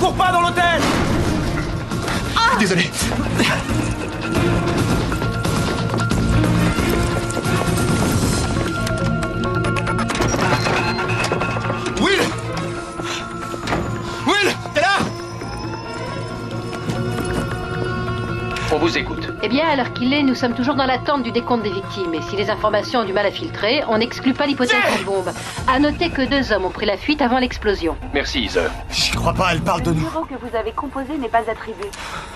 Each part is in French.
cours pas dans l'hôtel! Désolé. Will! Will! T'es là? On vous écoute. Eh bien, à l'heure qu'il est, nous sommes toujours dans l'attente du décompte des victimes. Et si les informations ont du mal à filtrer, on n'exclut pas l'hypothèse d'une bombe. À noter que 2 hommes ont pris la fuite avant l'explosion. Merci, Heather. J'y crois pas, elle parle de Le nous. numéro que vous avez composé n'est pas attribué.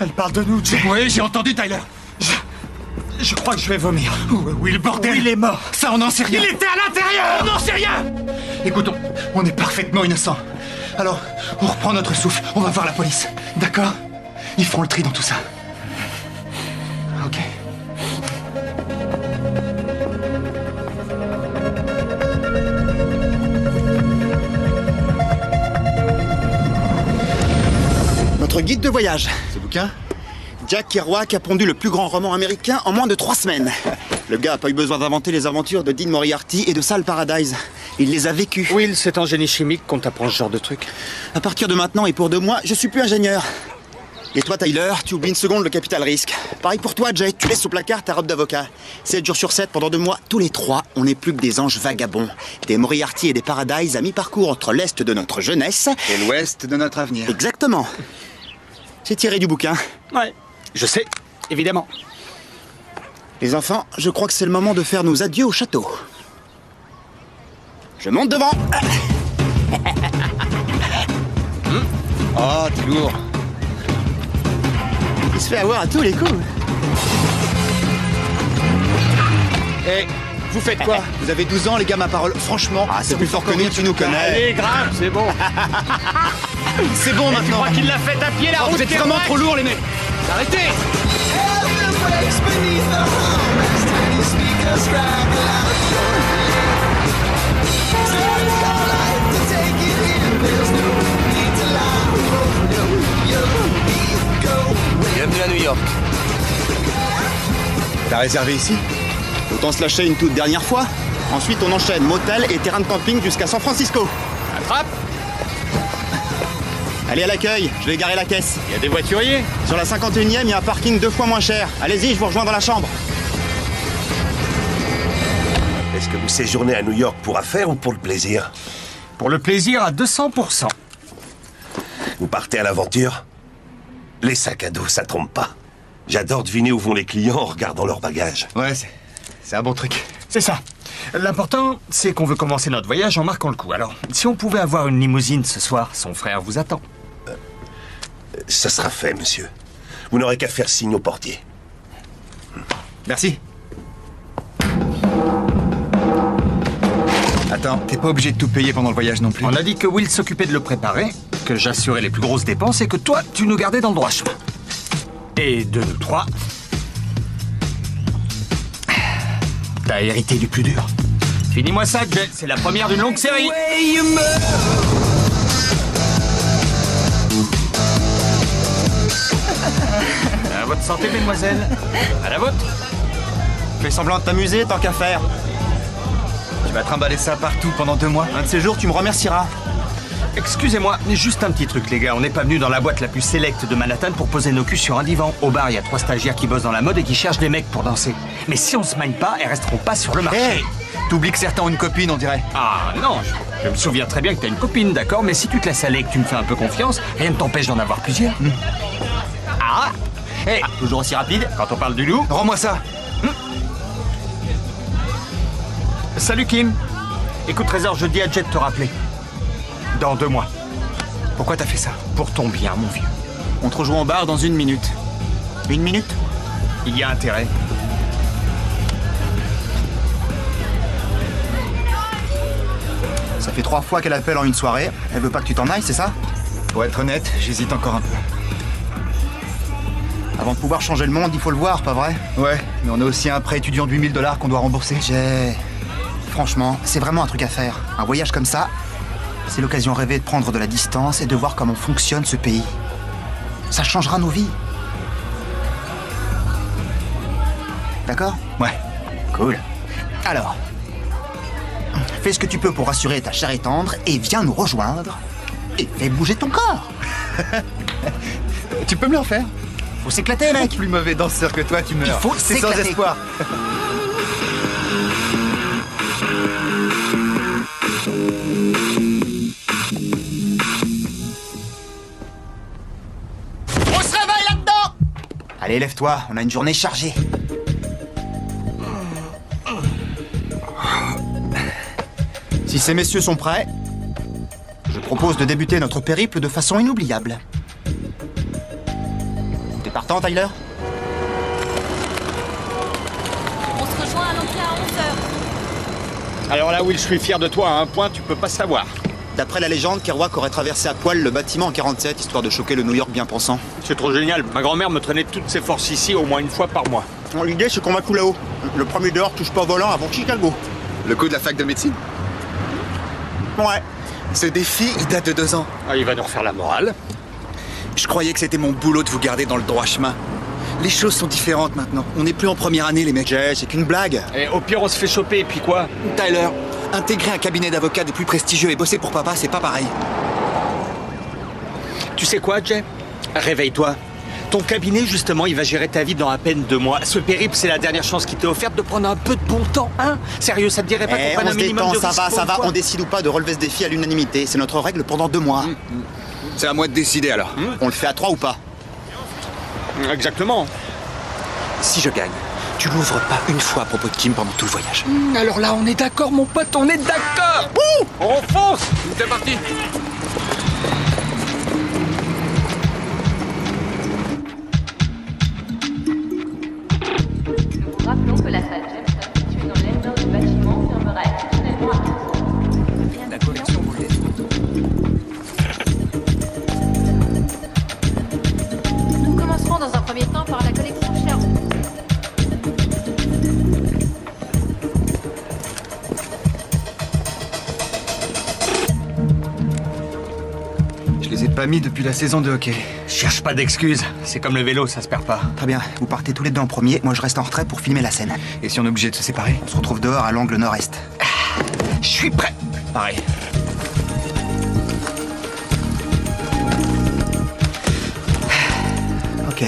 Elle parle de nous, Jay. Oui, j'ai entendu, Tyler. Je crois que je vais vomir. Will, bordel. Will est mort. Ça, on n'en sait rien. Il était à l'intérieur. On n'en sait rien. Écoute, on est parfaitement innocents. Alors, on reprend notre souffle. On va voir la police. D'accord? Ils feront le tri dans tout ça. Ok. Notre guide de voyage. Ce bouquin, Jack Kerouac a pondu le plus grand roman américain en moins de 3 semaines. Le gars a pas eu besoin d'inventer les aventures de Dean Moriarty et de Sal Paradise. Il les a vécues. Will, c'est en génie chimique qu'on t'apprend ce genre de truc. À partir de maintenant et pour 2 mois, je suis plus ingénieur. Et toi, Tyler, tu oublies une seconde le capital risque. Pareil pour toi, Jay, tu laisses au placard ta robe d'avocat. 7 jours sur 7, pendant 2 mois, tous les 3, on n'est plus que des anges vagabonds. Des Moriarty et des Paradise à mi-parcours entre l'Est de notre jeunesse... Et l'ouest de notre avenir. Exactement. C'est tiré du bouquin. Ouais, je sais, évidemment. Les enfants, je crois que c'est le moment de faire nos adieux au château. Je monte devant. Oh, t'es lourd. Il se fait avoir à tous les coups. Hé, vous faites quoi? Vous avez 12 ans, les gars, ma parole. Franchement, c'est plus fort que nous, tu nous connais. Allez, grave, c'est bon. C'est bon maintenant. Je crois qu'il l'a fait à pied la route. Vous êtes vraiment trop lourd, les mecs. Arrêtez. Bienvenue à New York. T'as réservé ici? Autant se lâcher une toute dernière fois. Ensuite, on enchaîne motel et terrain de camping jusqu'à San Francisco. Attrape. Allez à l'accueil, je vais garer la caisse. Il y a des voituriers. Sur la 51e, il y a un parking 2 fois moins cher. Allez-y, je vous rejoins dans la chambre. Est-ce que vous séjournez à New York pour affaires ou pour le plaisir? Pour le plaisir à 200%. Vous partez à l'aventure? Les sacs à dos, ça trompe pas. J'adore deviner où vont les clients en regardant leurs bagages. Ouais, c'est un bon truc. C'est ça. L'important, c'est qu'on veut commencer notre voyage en marquant le coup. Alors, si on pouvait avoir une limousine ce soir, son frère vous attend. Ça sera fait, monsieur. Vous n'aurez qu'à faire signe au portier. Merci. Attends, t'es pas obligé de tout payer pendant le voyage non plus. On a dit que Will s'occupait de le préparer, que j'assurais les plus grosses dépenses et que toi, tu nous gardais dans le droit chemin. Et de nous 3, t'as hérité du plus dur. Finis-moi ça, Jay. C'est la première d'une longue série. À votre santé, mesdemoiselles. À la vôtre. Fais semblant de t'amuser, tant qu'à faire. Tu vas trimballer ça partout pendant 2 mois. Un de ces jours, tu me remercieras. Excusez-moi, mais juste un petit truc, les gars. On n'est pas venus dans la boîte la plus sélecte de Manhattan pour poser nos culs sur un divan. Au bar, il y a 3 stagiaires qui bossent dans la mode et qui cherchent des mecs pour danser. Mais si on se magne pas, elles resteront pas sur le marché. Hey, t'oublies que certains ont une copine, on dirait. Ah non, je me souviens très bien que t'as une copine, d'accord, mais si tu te laisses aller et que tu me fais un peu confiance, rien ne t'empêche d'en avoir plusieurs. Ah hey, toujours aussi rapide quand on parle du loup. Rends-moi ça. Salut Kim. Écoute Trésor, je dis à Jet de te rappeler. Dans 2 mois. Pourquoi t'as fait ça? Pour ton bien, mon vieux. On te rejoint au bar dans 1 minute. 1 minute? Il y a intérêt. Ça fait 3 fois qu'elle appelle en une soirée. Elle veut pas que tu t'en ailles, c'est ça? Pour être honnête, j'hésite encore un peu. Avant de pouvoir changer le monde, il faut le voir, pas vrai? Ouais, mais on a aussi un prêt étudiant de 8000 $ qu'on doit rembourser. Franchement, c'est vraiment un truc à faire. Un voyage comme ça, c'est l'occasion rêvée de prendre de la distance et de voir comment fonctionne ce pays. Ça changera nos vies. D'accord? Ouais. Cool. Alors, fais ce que tu peux pour rassurer ta chère et tendre et viens nous rejoindre Et fais bouger ton corps. Tu peux me le refaire? Faut s'éclater, mec. Plus mauvais danseur que toi, tu meurs. Il faut C'est sans s'éclater. espoir. On se réveille là-dedans. Allez, lève-toi, on a une journée chargée. Si ces messieurs sont prêts, je propose de débuter notre périple de façon inoubliable. T'es partant, Tyler? On se rejoint à l'entrée à 11h. Alors là, Will, je suis fier de toi. À un point, tu peux pas savoir. D'après la légende, Kerouac aurait traversé à poil le bâtiment en 47, histoire de choquer le New York bien pensant. C'est trop génial. Ma grand-mère me traînait toutes ses forces ici au moins une fois par mois. L'idée, c'est qu'on va tout là-haut. Le premier dehors touche pas au volant avant Chicago. Le coup de la fac de médecine? Ouais. Ce défi, il date de 2 ans. Ah, il va nous refaire la morale. Je croyais que c'était mon boulot de vous garder dans le droit chemin. Les choses sont différentes maintenant. On n'est plus en première année, les mecs. Jay, c'est qu'une blague. Et au pire, on se fait choper, et puis quoi? Tyler, intégrer un cabinet d'avocats des plus prestigieux et bosser pour papa, c'est pas pareil. Tu sais quoi, Jay? Réveille-toi. Ton cabinet, justement, il va gérer ta vie dans à peine 2 mois. Ce périple, c'est la dernière chance qui t'est offerte de prendre un peu de bon temps, hein? Sérieux, ça te dirait pas qu'on prenne on un se minimum détend, de ça risque va, pour ça une va. fois? On décide ou pas de relever ce défi à l'unanimité. C'est notre règle pendant 2 mois. C'est à moi de décider alors. On le fait à 3 ou pas? Exactement. Si je gagne, tu l'ouvres pas une fois à propos de Kim pendant tout le voyage. Alors là, on est d'accord, mon pote, on est d'accord. On fonce. C'est parti. Nous vous rappelons que la salle Jameson, située dans l'aile nord du bâtiment, fermera exceptionnellement à 15h. La collection brûlée. Nous commencerons dans un premier temps par la collection Sherwood. Je les ai pas mis depuis la saison de hockey. Cherche pas d'excuses. C'est comme le vélo, ça se perd pas. Très bien, vous partez tous les deux en premier, moi je reste en retrait pour filmer la scène. Et si on est obligé de se séparer? On se retrouve dehors à l'angle nord-est. Je suis prêt. Pareil. Ok.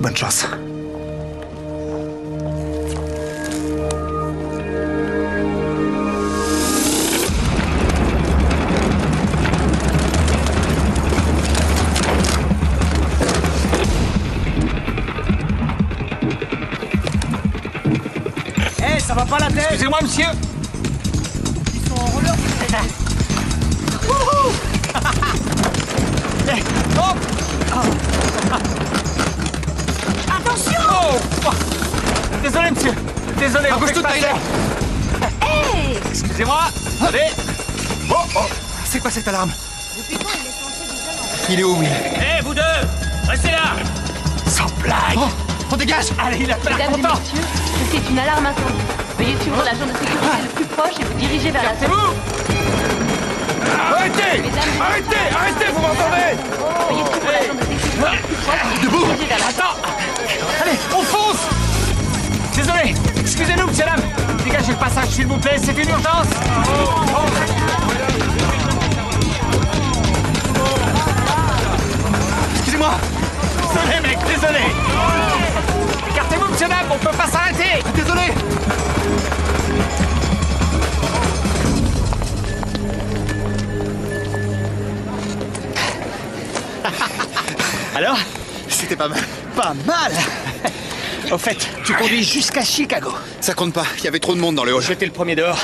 Bonne chance. Eh, ça va pas la tête? Excusez-moi, monsieur. Attention! Oh. Désolé, monsieur. Désolé. Approche on fait tout, pas Tyler. ça. Hey! Excusez-moi. Allez. C'est quoi cette alarme? Depuis quand il est censé nous Il est où, Will? Eh, vous deux, restez là. Sans blague. Oh, on dégage! Allez, il a pas l'air Mesdames et content. messieurs, c'est une alarme incendie. Veuillez suivre l'agent de sécurité le plus proche et vous diriger vers la C'est salle. vous. Arrêtez. Arrêtez, vous m'entendez? Veuillez suivre l'agent de sécurité le plus proche et vous diriger vers la salle. Attends. Allez, on fonce. Désolé. Excusez-nous, monsieur dame. Dégagez le passage, s'il vous plaît. C'est une urgence. Excusez-moi! Désolé, mec, désolé. Écartez-vous, monsieur dame. On peut pas s'arrêter. Désolé! Alors? C'était pas mal. Pas mal. Au fait, tu conduis jusqu'à Chicago. Ça compte pas, il y avait trop de monde dans le hall. J'étais le premier dehors.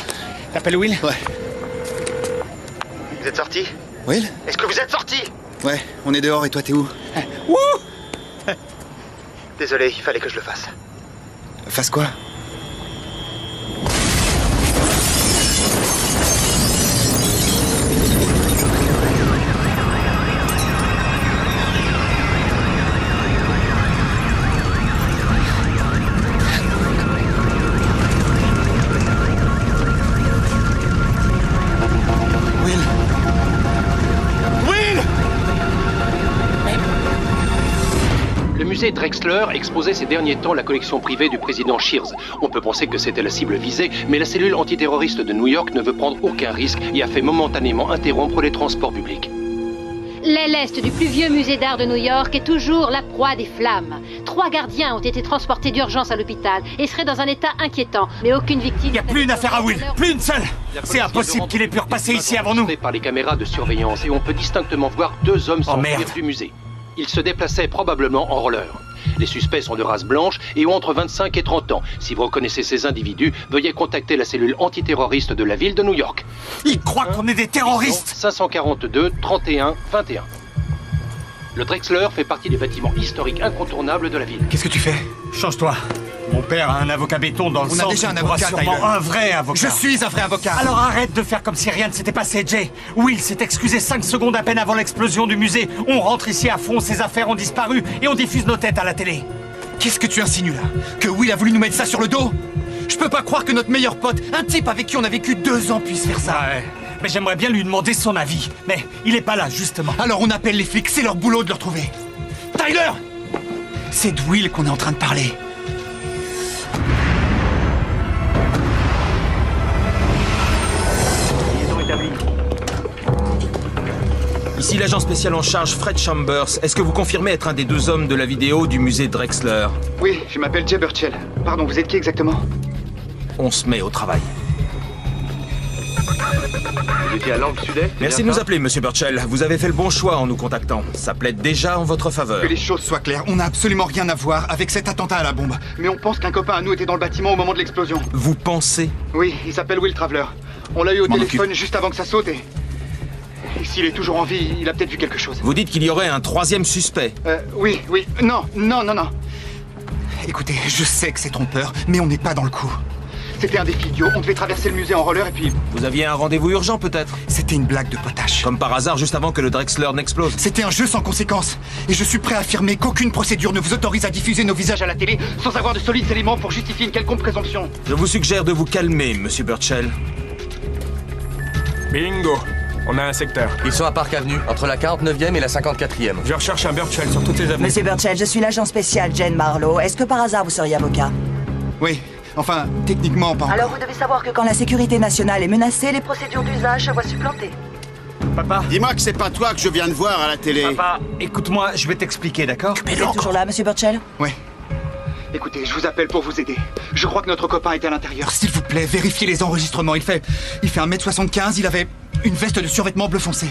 T'appelles Will? Ouais. Vous êtes sortis? Will? Est-ce que vous êtes sortis? Ouais, on est dehors et toi t'es où? Désolé, il fallait que je le fasse. Fasse quoi? Will? Le musée Drexler exposait ces derniers temps la collection privée du président Shears. On peut penser que c'était la cible visée, mais la cellule antiterroriste de New York ne veut prendre aucun risque et a fait momentanément interrompre les transports publics. L'aile est du plus vieux musée d'art de New York est toujours la proie des flammes. 3 gardiens ont été transportés d'urgence à l'hôpital et seraient dans un état inquiétant, mais aucune victime... Il n'y a plus une affaire à Will, plus une seule. C'est impossible qu'il ait pu repasser ici avant nous. Par les caméras de surveillance et on peut distinctement voir 2 hommes s'enfuir du musée. Ils se déplaçaient probablement en roller. Les suspects sont de race blanche et ont entre 25 et 30 ans. Si vous reconnaissez ces individus, veuillez contacter la cellule antiterroriste de la ville de New York. Ils croient qu'on est des terroristes. 542 31 21. Le Drexler fait partie des bâtiments historiques incontournables de la ville. Qu'est-ce que tu fais? Change-toi. Mon père a un avocat béton dans le sang. On a déjà un qui pourra avocat, sûrement Tyler. un vrai avocat. Je suis un vrai avocat. Alors arrête de faire comme si rien ne s'était passé, Jay. Will s'est excusé 5 secondes à peine avant l'explosion du musée. On rentre ici à fond, ses affaires ont disparu et on diffuse nos têtes à la télé. Qu'est-ce que tu insinues là? Que Will a voulu nous mettre ça sur le dos? Je peux pas croire que notre meilleur pote, un type avec qui on a vécu 2 ans, puisse faire ça. Ouais. Mais j'aimerais bien lui demander son avis. Mais il est pas là, justement. Alors on appelle les flics, c'est leur boulot de le retrouver. Tyler! C'est de Will qu'on est en train de parler. Ici l'agent spécial en charge, Fred Chambers. Est-ce que vous confirmez être un des 2 hommes de la vidéo du musée Drexler? Oui, je m'appelle Jay Burchell. Pardon, vous êtes qui exactement? On se met au travail. Vous étiez à l'angle sud-est? Merci de nous appeler, monsieur Burchell. Vous avez fait le bon choix en nous contactant. Ça plaide déjà en votre faveur. Que les choses soient claires, on n'a absolument rien à voir avec cet attentat à la bombe. Mais on pense qu'un copain à nous était dans le bâtiment au moment de l'explosion. Vous pensez? Oui, il s'appelle Will Traveler. On l'a eu au téléphone juste avant que ça saute et s'il est toujours en vie, il a peut-être vu quelque chose. Vous dites qu'il y aurait un 3e suspect? Oui. Non. Écoutez, je sais que c'est trompeur, mais on n'est pas dans le coup. C'était un défi idiot, on devait traverser le musée en roller et puis... Vous aviez un rendez-vous urgent peut-être? C'était une blague de potache. Comme par hasard, juste avant que le Drexler n'explose. C'était un jeu sans conséquence. Et je suis prêt à affirmer qu'aucune procédure ne vous autorise à diffuser nos visages à la télé sans avoir de solides éléments pour justifier une quelconque présomption. Je vous suggère de vous calmer, monsieur Burchell. Bingo. On a un secteur. Ils sont à Park Avenue, entre la 49e et la 54e. Je recherche un Burchell sur toutes les avenues. Monsieur Burchell, je suis l'agent spécial Jane Marlowe. Est-ce que par hasard vous seriez avocat? Oui, enfin, techniquement pas. Alors vous devez savoir que quand la sécurité nationale est menacée, les procédures d'usage se voient supplantées. Papa? Dis-moi que c'est pas toi que je viens de voir à la télé. Papa, écoute-moi, je vais t'expliquer, d'accord? Vous êtes toujours là, monsieur Burchell? Ouais. Écoutez, je vous appelle pour vous aider. Je crois que notre copain était à l'intérieur. S'il vous plaît, vérifiez les enregistrements. Il fait 1m75, il avait une veste de survêtement bleu foncé.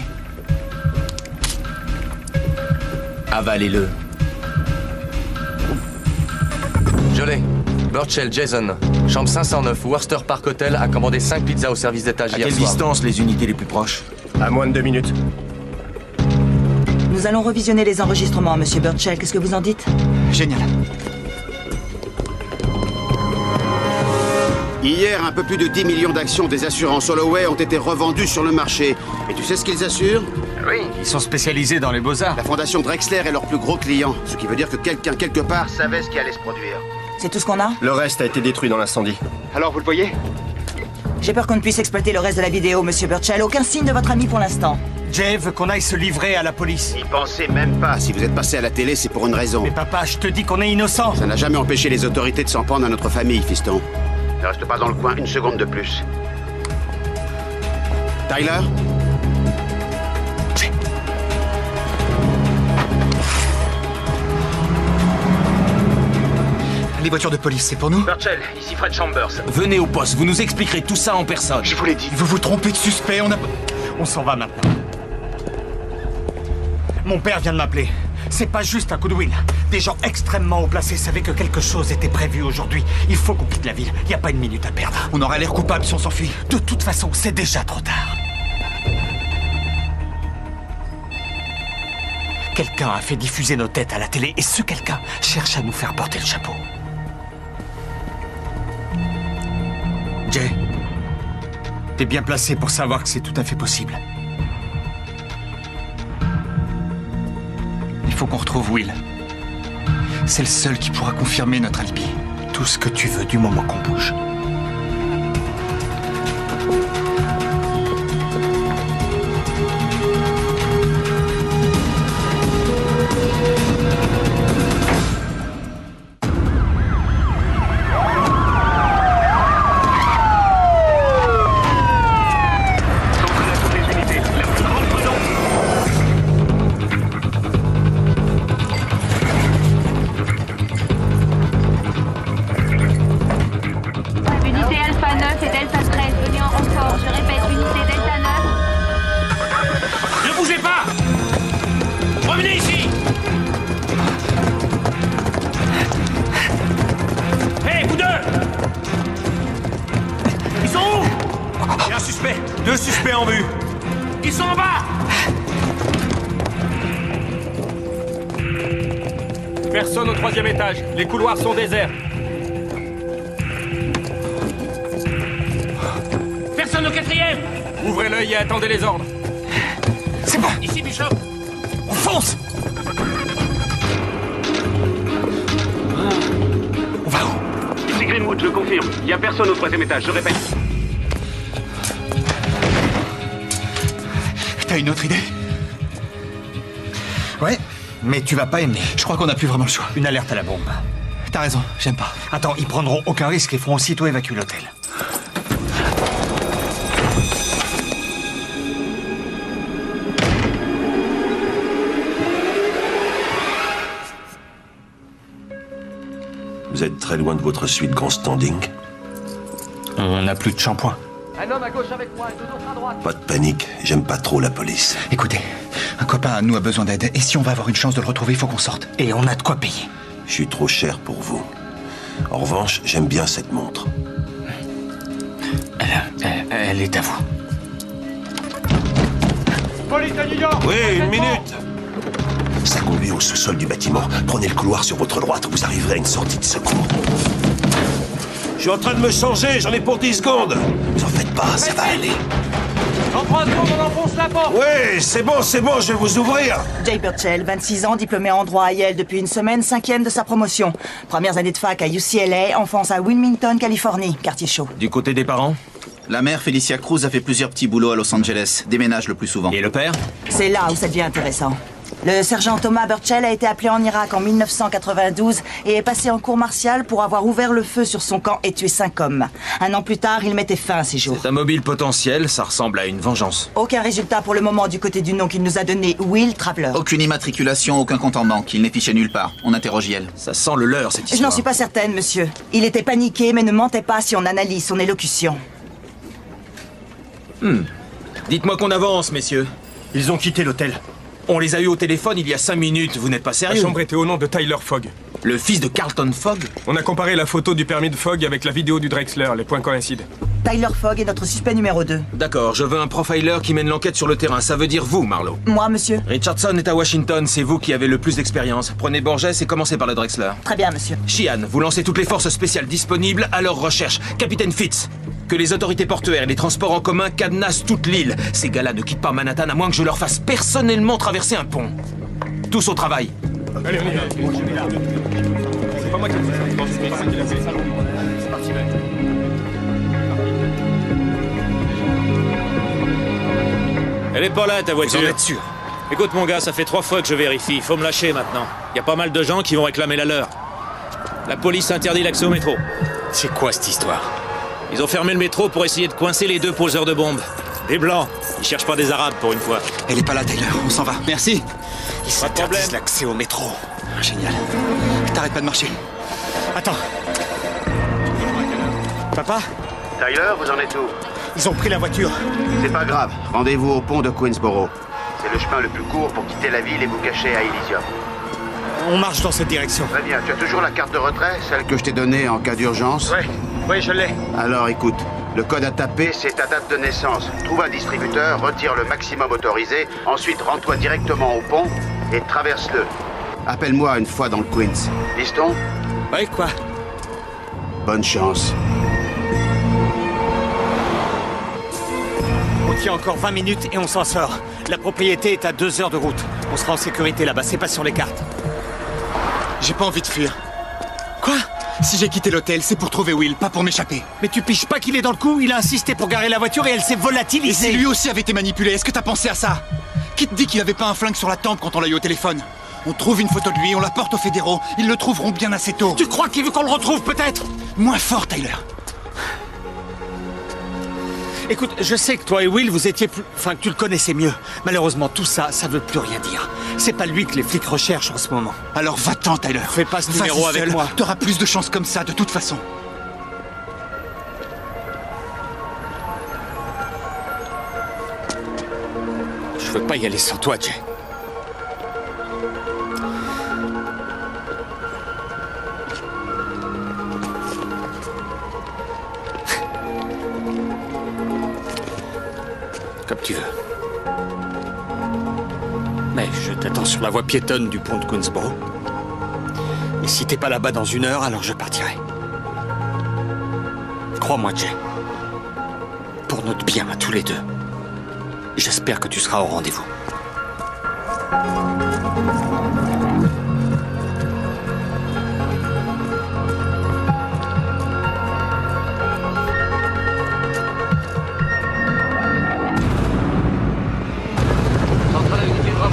Avalez-le. Je l'ai. Burchell Jason, chambre 509, Worcester Park Hotel, a commandé 5 pizzas au service d'étage À hier quelle soir. distance les unités les plus proches? À moins de 2 minutes. Nous allons revisionner les enregistrements, monsieur Burchell. Qu'est-ce que vous en dites? Génial. Hier, un peu plus de 10 millions d'actions des assurances Holloway ont été revendues sur le marché. Et tu sais ce qu'ils assurent? Oui, ils sont spécialisés dans les beaux-arts. La fondation Drexler est leur plus gros client, ce qui veut dire que quelqu'un quelque part savait ce qui allait se produire. C'est tout ce qu'on a? Le reste a été détruit dans l'incendie. Alors, vous le voyez? J'ai peur qu'on ne puisse exploiter le reste de la vidéo, monsieur Burchell. Aucun signe de votre ami pour l'instant. Jay veut qu'on aille se livrer à la police. N'y pensez même pas. Si vous êtes passé à la télé, c'est pour une raison. Mais papa, je te dis qu'on est innocent. Ça n'a jamais empêché les autorités de s'en prendre à notre famille, fiston. Ne reste pas dans le coin une seconde de plus. Tyler? Les voitures de police, c'est pour nous? Burchell, ici Fred Chambers. Venez au poste, vous nous expliquerez tout ça en personne. Je vous l'ai dit, vous vous trompez de suspect, On s'en va maintenant. Mon père vient de m'appeler. C'est pas juste un coup de Will. Des gens extrêmement haut placés savaient que quelque chose était prévu aujourd'hui. Il faut qu'on quitte la ville. Il n'y a pas une minute à perdre. On aura l'air coupable si on s'enfuit. De toute façon, c'est déjà trop tard. Quelqu'un a fait diffuser nos têtes à la télé et ce quelqu'un cherche à nous faire porter le chapeau. Jay, t'es bien placé pour savoir que c'est tout à fait possible. Il faut qu'on retrouve Will. C'est le seul qui pourra confirmer notre alibi. Tout ce que tu veux du moment qu'on bouge. 2 suspects en vue. Ils sont en bas! Personne au 3e étage. Les couloirs sont déserts. Personne au 4e! Ouvrez l'œil et attendez les ordres. C'est bon! Ici, Bishop! On fonce! On va où? Ici Greenwood, je confirme. Il n'y a personne au 3e étage, je répète. T'as une autre idée? Ouais, mais tu vas pas aimer. Je crois qu'on n'a plus vraiment le choix. Une alerte à la bombe. T'as raison, j'aime pas. Attends, ils prendront aucun risque et feront aussitôt évacuer l'hôtel. Vous êtes très loin de votre suite grand standing. On n'a plus de shampoing. Un homme à gauche avec moi et deux autres à droite. Pas de panique, j'aime pas trop la police. Écoutez, un copain à nous a besoin d'aide. Et si on va avoir une chance de le retrouver, il faut qu'on sorte. Et on a de quoi payer. Je suis trop cher pour vous. En revanche, j'aime bien cette montre. Elle est à vous. Police à New York! Oui, une minute! Ça conduit au sous-sol du bâtiment. Prenez le couloir sur votre droite, vous arriverez à une sortie de secours. Je suis en train de me changer, j'en ai pour 10 secondes. Vous en faites pas, ça va aller. En 3 secondes, on enfonce la porte! Oui, c'est bon, je vais vous ouvrir. Jay Burchell, 26 ans, diplômé en droit à Yale depuis une semaine, 5e de sa promotion. Premières années de fac à UCLA, enfance à Wilmington, Californie, quartier chaud. Du côté des parents? La mère, Felicia Cruz, a fait plusieurs petits boulots à Los Angeles. Déménage le plus souvent. Et le père? C'est là où ça devient intéressant. Le sergent Thomas Burchell a été appelé en Irak en 1992 et est passé en cour martiale pour avoir ouvert le feu sur son camp et tué 5 hommes. Un an plus tard, il mettait fin à ses jours. C'est un mobile potentiel, ça ressemble à une vengeance. Aucun résultat pour le moment du côté du nom qu'il nous a donné, Will Traveler. Aucune immatriculation, aucun compte en banque. Il n'est fiché nulle part. On interroge Yale. Ça sent le leurre, cette histoire. Je n'en suis pas certaine, monsieur. Il était paniqué, mais ne mentait pas si on analyse son élocution. Dites-moi qu'on avance, messieurs. Ils ont quitté l'hôtel. On les a eus au téléphone il y a 5 minutes, vous n'êtes pas La sérieux? chambre était au nom de Tyler Fogg. Le fils de Carlton Fogg? On a comparé la photo du permis de Fogg avec la vidéo du Drexler, les points coïncident. Tyler Fogg est notre suspect numéro 2. D'accord, je veux un profiler qui mène l'enquête sur le terrain, ça veut dire vous, Marlowe. Moi, monsieur. Richardson est à Washington, c'est vous qui avez le plus d'expérience. Prenez Borges et commencez par le Drexler. Très bien, monsieur. Sheehan, vous lancez toutes les forces spéciales disponibles à leur recherche. Capitaine Fitz, que les autorités portuaires et les transports en commun cadenassent toute l'île. Ces gars-là ne quittent pas Manhattan à moins que je leur fasse personnellement traverser un pont. Tous au travail. Allez, on y va. C'est pas moi qui l'ai fait. Non, c'est pas ça qui l'a fait. C'est parti, là. Elle est pas là, ta voiture. Vous en êtes sûr? Écoute, mon gars, ça fait 3 fois que je vérifie. Faut me lâcher maintenant. Y a pas mal de gens qui vont réclamer la leur. La police interdit l'accès au métro. C'est quoi cette histoire? Ils ont fermé le métro pour essayer de coincer les 2 poseurs de bombes. Des blancs. Ils cherchent pas des arabes pour une fois. Elle est pas là, Tyler. On s'en va. Merci. Ils s'interdisent l'accès au métro. Génial. T'arrêtes pas de marcher. Attends. Papa? Tyler, vous en êtes où? Ils ont pris la voiture. C'est pas grave. Rendez-vous au pont de Queensboro. C'est le chemin le plus court pour quitter la ville et vous cacher à Elysium. On marche dans cette direction. Très bien. Tu as toujours la carte de retrait, celle que je t'ai donnée en cas d'urgence? Oui, je l'ai. Alors écoute, le code à taper, c'est ta date de naissance. Trouve un distributeur, retire le maximum autorisé, ensuite rends-toi directement au pont et traverse-le. Appelle-moi une fois dans le Queens. Piston? Ouais, quoi? Bonne chance. On tient encore 20 minutes et on s'en sort. La propriété est à 2 heures de route. On sera en sécurité là-bas, c'est pas sur les cartes. J'ai pas envie de fuir. Quoi? Si j'ai quitté l'hôtel, c'est pour trouver Will, pas pour m'échapper. Mais tu piges pas qu'il est dans le coup? Il a insisté pour garer la voiture et elle s'est Et volatilisée. si lui aussi avait été manipulé, est-ce que t'as pensé à ça? Qui te dit qu'il avait pas un flingue sur la tempe quand on l'a eu au téléphone? On trouve une photo de lui, on la porte aux fédéraux. Ils le trouveront bien assez tôt. Tu crois qu'il veut qu'on le retrouve peut-être? Moins fort, Tyler. Écoute, je sais que toi et Will, vous étiez plus... Enfin, que tu le connaissais mieux. Malheureusement, tout ça, ça veut plus rien dire. C'est pas lui que les flics recherchent en ce moment. Alors va-t'en, Tyler. Fais pas ce numéro Vas-y avec seul. moi. T'auras plus de chance comme ça, de toute façon. Je veux pas y aller sans toi, Jay. tu veux. Mais je t'attends sur la voie piétonne du pont de Queensborough. Et si t'es pas là-bas dans 1 heure, alors je partirai. Crois-moi, Jay. Pour notre bien à tous les deux. J'espère que tu seras au rendez-vous.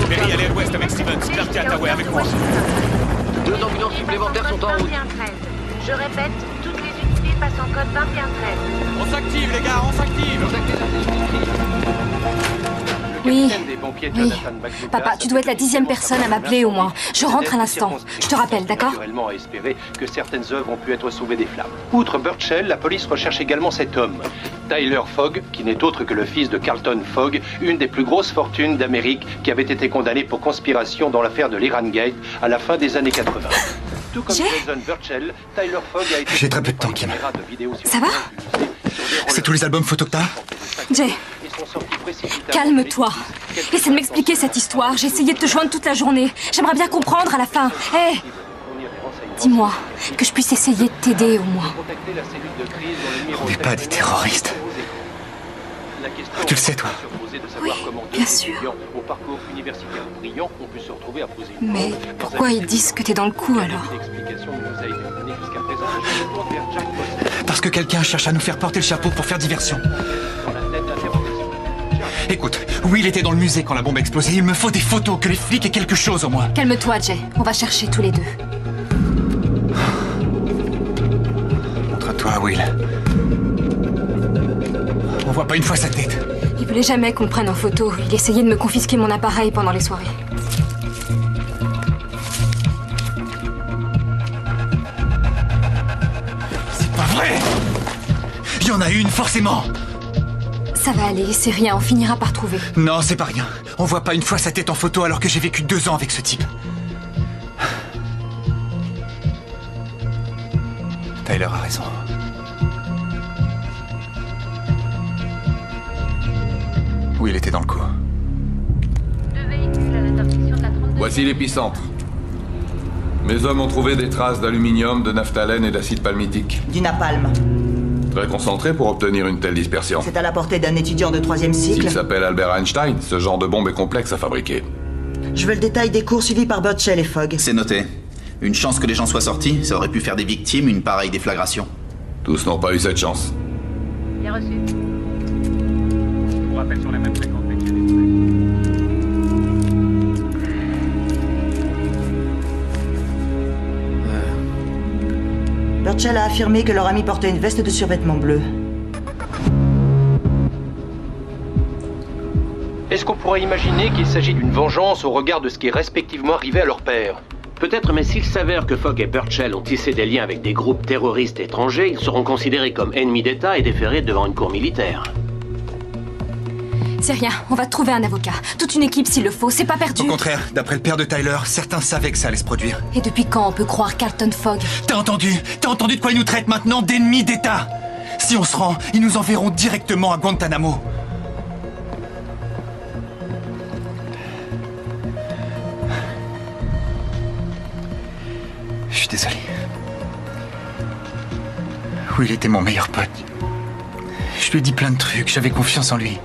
Perry, allez à l'ouest avec Stevens. Clark et Attaway avec moi. 2 ambulances supplémentaires sont en route. 2113. Je répète, toutes les unités passent en code 2113. On s'active, les gars, on s'active. Oui. Oui. Papa, tu dois être la 10e personne à m'appeler au moins. Je rentre à l'instant. Je te rappelle, d'accord? Naturellement à espérer que certaines œuvres ont pu être sauvées des flammes. Outre Burchell, la police recherche également cet homme, Tyler Fogg, qui n'est autre que le fils de Carlton Fogg, une des plus grosses fortunes d'Amérique, qui avait été condamné pour conspiration dans l'affaire de l'Iran Gate à la fin des années 80. Tout comme Jason Burchell, Tyler Fogg a été... J'ai très peu de temps, Kim. Ça va? C'est tous les albums photos que t'as? Jay, calme-toi. Essaie de m'expliquer cette histoire. J'ai essayé de te joindre toute la journée. J'aimerais bien comprendre à la fin. Hé, dis-moi, que je puisse essayer de t'aider au moins. On n'est pas des terroristes. Tu le sais, toi. Oui, bien sûr. Mais pourquoi ils disent que t'es dans le coup, alors? Parce que quelqu'un cherche à nous faire porter le chapeau pour faire diversion. Écoute, Will était dans le musée quand la bombe a explosé. Il me faut des photos, que les flics aient quelque chose au moins. Calme-toi, Jay. On va chercher tous les deux. Montre-toi, Will. On voit pas une fois sa tête. Il voulait jamais qu'on le prenne en photo. Il essayait de me confisquer mon appareil pendant les soirées. C'est pas vrai! Il y en a une, forcément! Ça va aller, c'est rien, on finira par trouver. Non, c'est pas rien. On voit pas une fois sa tête en photo alors que j'ai vécu 2 ans avec ce type. Tyler a raison. Oui, il était dans le coup. Voici l'épicentre. Mes hommes ont trouvé des traces d'aluminium, de naphtalène et d'acide palmitique. Du napalm. Très concentré pour obtenir une telle dispersion. C'est à la portée d'un étudiant de 3e cycle. S'il s'appelle Albert Einstein, ce genre de bombe est complexe à fabriquer. Je veux le détail des cours suivis par Burchell et Fogg. C'est noté. Une chance que les gens soient sortis, ça aurait pu faire des victimes une pareille déflagration. Tous n'ont pas eu cette chance. Bien reçu. Je vous rappelle sur la même fréquence. Burchell a affirmé que leur ami portait une veste de survêtement bleu. Est-ce qu'on pourrait imaginer qu'il s'agit d'une vengeance au regard de ce qui est respectivement arrivé à leur père? Peut-être, mais s'il s'avère que Fogg et Burchell ont tissé des liens avec des groupes terroristes étrangers, ils seront considérés comme ennemis d'État et déférés devant une cour militaire. C'est rien, on va trouver un avocat. Toute une équipe s'il le faut, c'est pas perdu. Au contraire, d'après le père de Tyler, certains savaient que ça allait se produire. Et depuis quand on peut croire Carlton Fogg? T'as entendu de quoi ils nous traitent maintenant? D'ennemis d'État! Si on se rend, ils nous enverront directement à Guantanamo. Je suis désolé. Will était mon meilleur pote. Je lui ai dit plein de trucs, j'avais confiance en lui.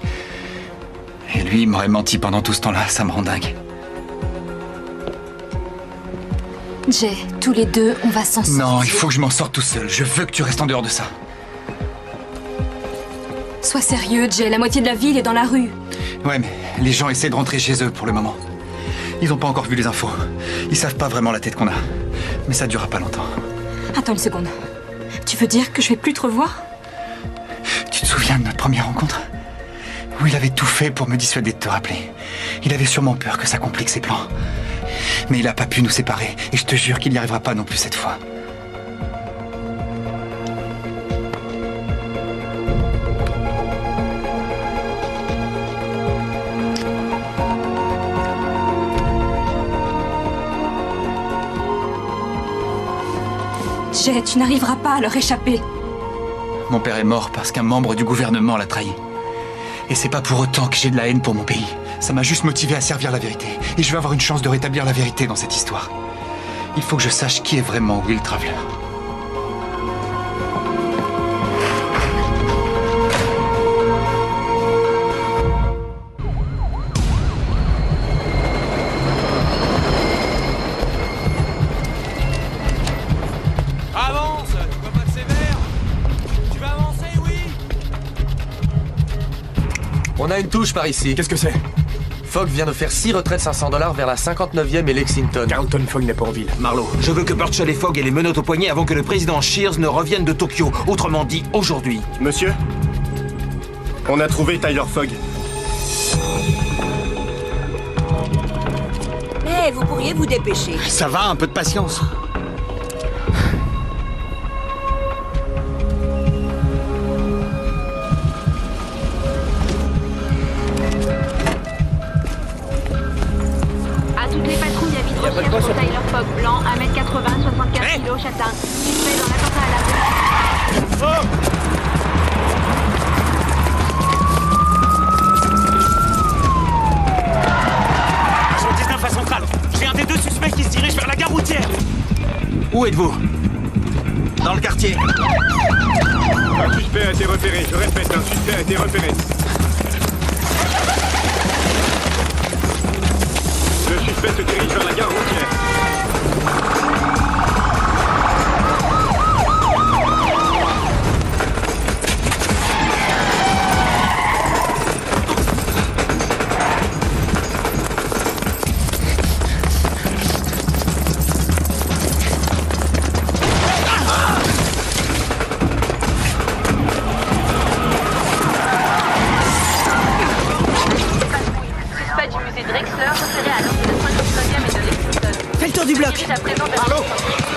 Et lui, il m'aurait menti pendant tout ce temps-là, ça me rend dingue. Jay, tous les deux, on va s'en sortir. Non, il faut que je m'en sorte tout seul. Je veux que tu restes en dehors de ça. Sois sérieux, Jay, la moitié de la ville est dans la rue. Ouais, mais les gens essaient de rentrer chez eux pour le moment. Ils n'ont pas encore vu les infos. Ils savent pas vraiment la tête qu'on a. Mais ça durera pas longtemps. Attends une seconde. Tu veux dire que je vais plus te revoir? Tu te souviens de notre première rencontre? Où il avait tout fait pour me dissuader de te rappeler. Il avait sûrement peur que ça complique ses plans. Mais il a pas pu nous séparer. Et je te jure qu'il n'y arrivera pas non plus cette fois. Jay, tu n'arriveras pas à leur échapper. Mon père est mort parce qu'un membre du gouvernement l'a trahi. Et c'est pas pour autant que j'ai de la haine pour mon pays. Ça m'a juste motivé à servir la vérité. Et je vais avoir une chance de rétablir la vérité dans cette histoire. Il faut que je sache qui est vraiment Will Traveler. Avance! Tu vois pas que c'est vert? Tu vas avancer, oui? On a une touche par ici. Qu'est-ce que c'est? Fogg vient de faire 6 retraits de $500 vers la 59e et Lexington. Carlton Fogg n'est pas en ville. Marlowe, je veux que Burchell et Fogg aient les menottes au poignet avant que le président Shears ne revienne de Tokyo. Autrement dit, aujourd'hui. Monsieur, on a trouvé Tyler Fogg. Mais vous pourriez vous dépêcher. Ça va, un peu de patience. À toutes les patrouilles à vitre recherche pour Tyler Fogg, blanc, 1m80, 64 kg, châtain. Suspect dans l'attentat à la rue. Agent 19 à Centrale. J'ai un des deux suspects qui se dirige vers la gare routière. Où êtes-vous? Dans le quartier. Un suspect a été repéré. Je répète, un suspect a été repéré. Le suspect se dirige vers la gare routière. Suspect du musée Drexler, repéré à l'angle de 59e et de Lexington. Fais le tour du bloc. Il dirige à présent vers sur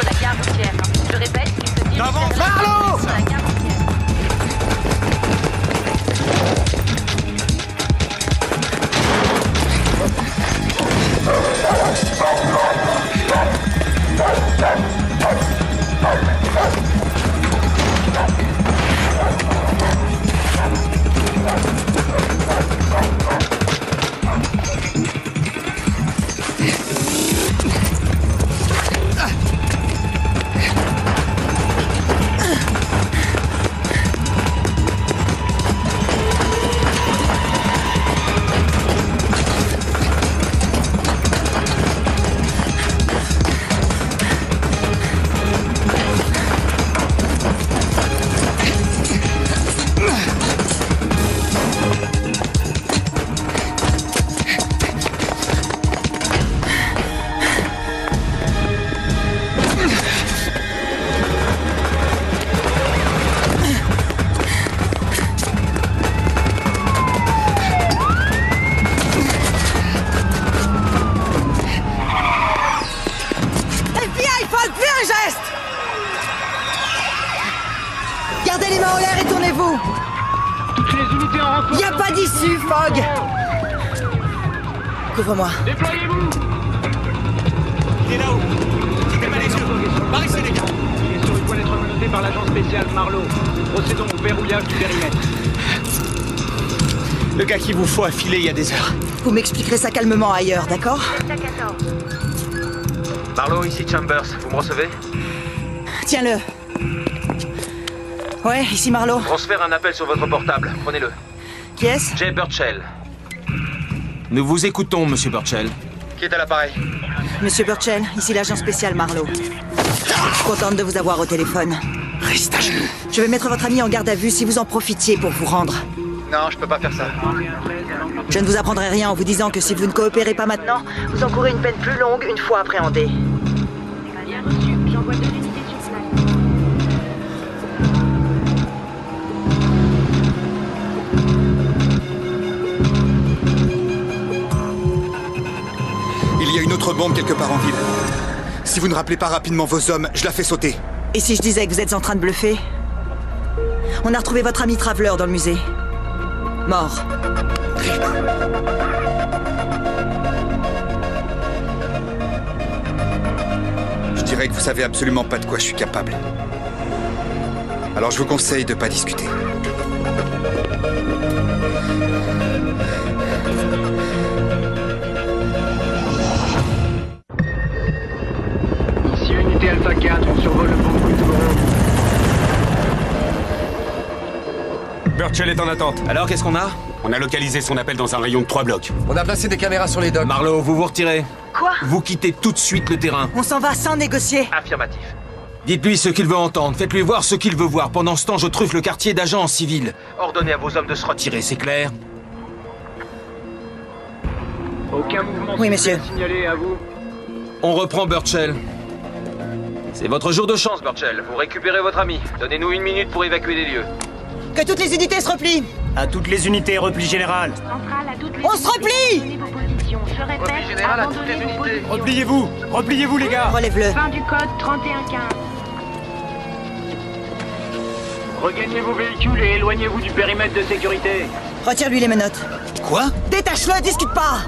la gare routière. Je répète, il se dirige D'avant, vers Marlowe! sur la gare routière. FBI, Fogg, fais un geste! Gardez les mains en l'air et tournez-vous! Toutes les unités en renfort. Y a pas d'issue, Fogg! Couvre-moi. Déployez-vous. Il est là-haut. Quittez pas les yeux. Par ici, les gars. Il est sur le point d'être menotté par l'agent spécial Marlowe. Procédons au verrouillage du périmètre. Le gars qu'il vous faut a filé il y a des heures. Vous m'expliquerez ça calmement ailleurs, d'accord? Marlowe, ici Chambers. Vous me recevez? Tiens-le. Ouais, ici Marlowe. Transfère un appel sur votre portable. Prenez-le. Qui est-ce? Jay Burchell. Nous vous écoutons, monsieur Burchell. Qui est à l'appareil? Monsieur Burchell, ici l'agent spécial Marlowe. Je suis contente de vous avoir au téléphone. Reste à genoux. Je vais mettre votre ami en garde à vue si vous en profitiez pour vous rendre. Non, je peux pas faire ça. Je ne vous apprendrai rien en vous disant que si vous ne coopérez pas maintenant, vous encourez une peine plus longue une fois appréhendé. Bien reçu, j'envoie 2 unités sur place. Il y a une autre bombe quelque part en ville. Si vous ne rappelez pas rapidement vos hommes, je la fais sauter. Et si je disais que vous êtes en train de bluffer? On a retrouvé votre ami Traveler dans le musée. Mort. Je dirais que vous savez absolument pas de quoi je suis capable. Alors je vous conseille de pas discuter. Burchell est en attente. Alors, qu'est-ce qu'on a? On a localisé son appel dans un rayon de 3 blocs. On a placé des caméras sur les docks. Marlowe, vous vous retirez. Quoi? Vous quittez tout de suite le terrain. On s'en va sans négocier. Affirmatif. Dites-lui ce qu'il veut entendre, faites-lui voir ce qu'il veut voir. Pendant ce temps, je truffe le quartier d'agents en civil. Ordonnez à vos hommes de se retirer. C'est clair? Aucun mouvement Oui, messieurs. signalé à vous. On reprend Burchell. C'est votre jour de chance, Burchell. Vous récupérez votre ami. Donnez-nous 1 minute pour évacuer les lieux. Que toutes les unités se replient. À toutes les unités, repli général. Centrale à toutes les On se replie. Donnez vos positions. Je répète, abandonnez vos positions. Repliez-vous. Repliez-vous, les gars. Relève-le. Fin du code 3115. Regagnez vos véhicules et éloignez-vous du périmètre de sécurité. Retire-lui les menottes. Quoi? Détache-le, discute pas.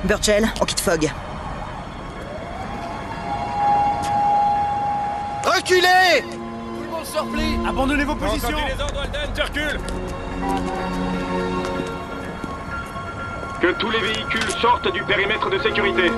Burchell, on quitte Fogg. Reculez! Tout le monde se replie. Abandonnez vos positions. les ordres, Alden, tu recules. Que tous les véhicules sortent du périmètre de sécurité.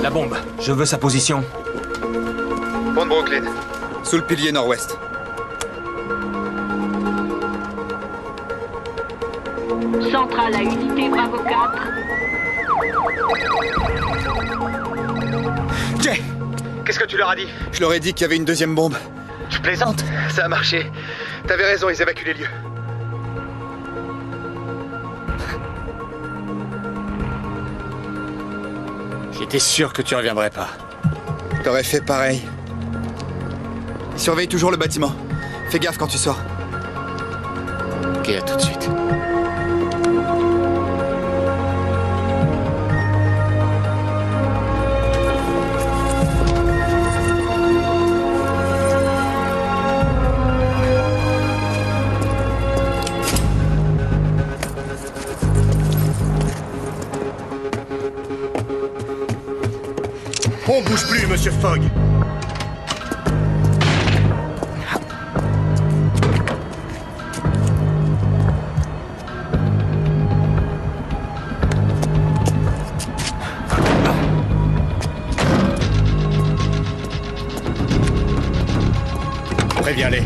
La bombe, je veux sa position. Pont de Brooklyn. Sous le pilier nord-ouest. Centrale à unité Bravo 4. Jay! Qu'est-ce que tu leur as dit? Je leur ai dit qu'il y avait une deuxième bombe. Tu plaisantes? Ça a marché. T'avais raison, ils évacuent les lieux. J'étais sûr que tu reviendrais pas. T'aurais fait pareil. Surveille toujours le bâtiment. Fais gaffe quand tu sors. Ok, à tout de suite. On bouge plus, monsieur Fogg. Préviens-les.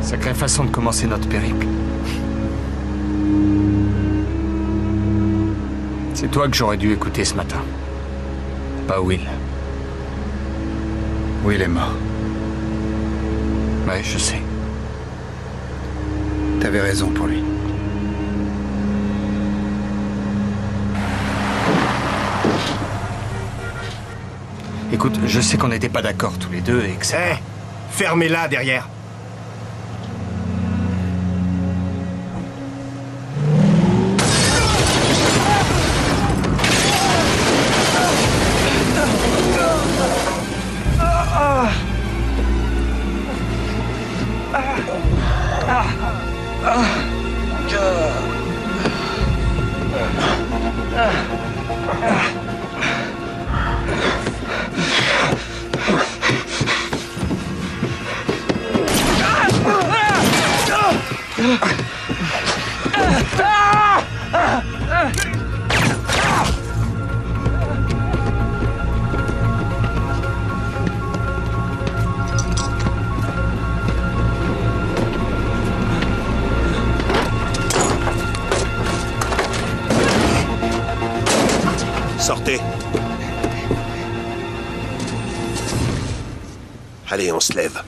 Sacrée façon de commencer notre périple. C'est toi que j'aurais dû écouter ce matin. Pas Will. Will est mort. Ouais, je sais. T'avais raison pour lui. Écoute, je sais qu'on n'était pas d'accord tous les deux et que ça... Fermez-la derrière. Sortez. Allez, on se lève.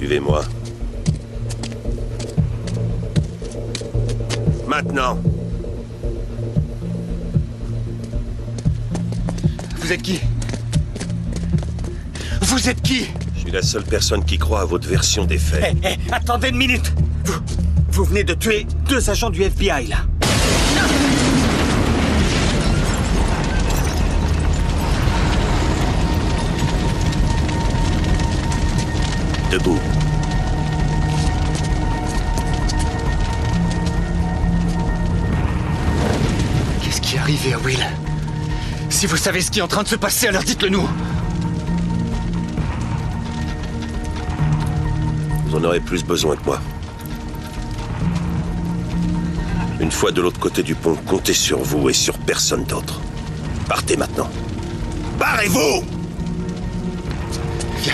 Suivez-moi. Maintenant. Vous êtes qui? Vous êtes qui? Je suis la seule personne qui croit à votre version des faits. Attendez une minute. Vous venez de tuer 2 agents du FBI, là. Debout. Qu'est-ce qui est arrivé à Will? Si vous savez ce qui est en train de se passer, alors dites-le nous. Vous en aurez plus besoin que moi. Une fois de l'autre côté du pont, comptez sur vous et sur personne d'autre. Partez maintenant. Barrez-vous! Viens.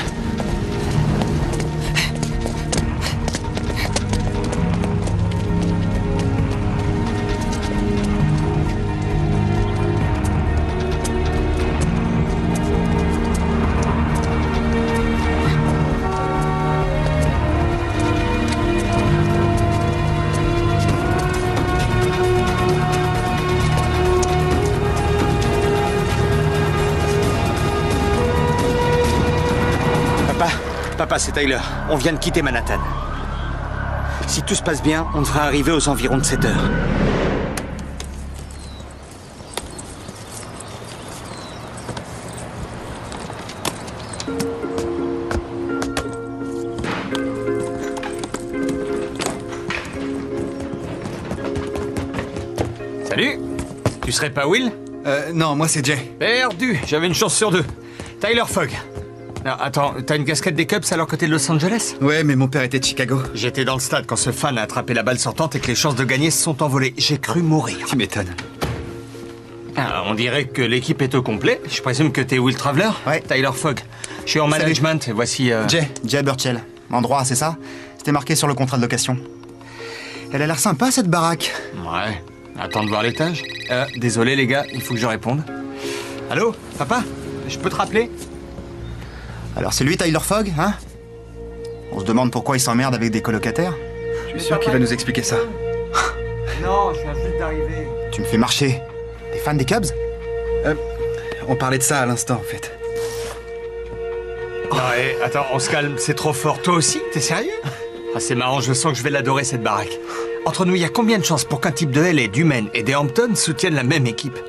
Papa, c'est Tyler. On vient de quitter Manhattan. Si tout se passe bien, on devrait arriver aux environs de 7 heures. Salut. Tu serais pas Will? Non, moi c'est Jay. Perdu. J'avais une chance sur 2. Tyler Fogg. Non, attends, t'as une casquette des Cubs à leur côté de Los Angeles? Ouais, mais mon père était de Chicago. J'étais dans le stade quand ce fan a attrapé la balle sortante et que les chances de gagner se sont envolées. J'ai cru mourir. Tu m'étonnes. Ah, on dirait que l'équipe est au complet. Je présume que t'es Will Traveler? Ouais. Tyler Fogg. Je suis en management et voici... Jay Burchell. Endroit, c'est ça? C'était marqué sur le contrat de location. Elle a l'air sympa, cette baraque. Ouais. Attends de voir l'étage. Désolé les gars, il faut que je réponde. Allô, papa? Je peux te rappeler? Alors c'est lui Tyler Fogg, hein? On se demande pourquoi il s'emmerde avec des colocataires. Je suis sûr qu'il va nous expliquer ça. Non, je viens juste d'arriver. Tu me fais marcher. T'es fan des Cubs? On parlait de ça à l'instant, en fait. Non, attends, on se calme, c'est trop fort. Toi aussi? T'es sérieux? Ah, c'est marrant, je sens que je vais l'adorer, cette baraque. Entre nous, il y a combien de chances pour qu'un type de LA, du Maine et des Hamptons soutiennent la même équipe?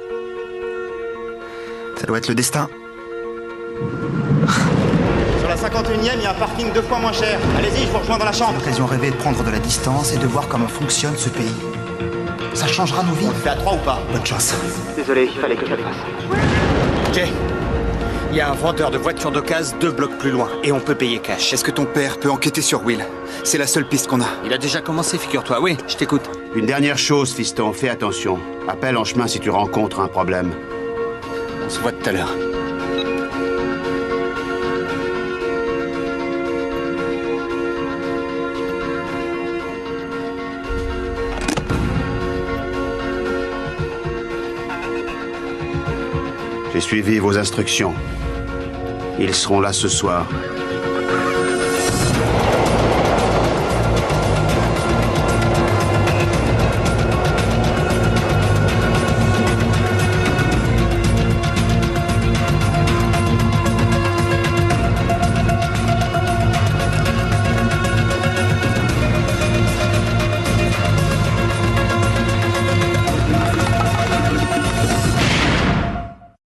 Ça doit être le destin. Sur la 51e, il y a un parking 2 fois moins cher. Allez-y, je vous rejoins dans la chambre. L'occasion rêvée de prendre de la distance et de voir comment fonctionne ce pays. Ça changera nos vies. On le fait à 3 ou pas? Bonne chance. Désolé, il fallait que je le fasse. Jay, il y a un vendeur de voitures d'occasion 2 blocs plus loin et on peut payer cash. Est-ce que ton père peut enquêter sur Will? C'est la seule piste qu'on a. Il a déjà commencé, figure-toi. Oui, je t'écoute. Une dernière chose, fiston, fais attention. Appelle en chemin si tu rencontres un problème. On se voit tout à l'heure. J'ai suivi vos instructions. Ils seront là ce soir.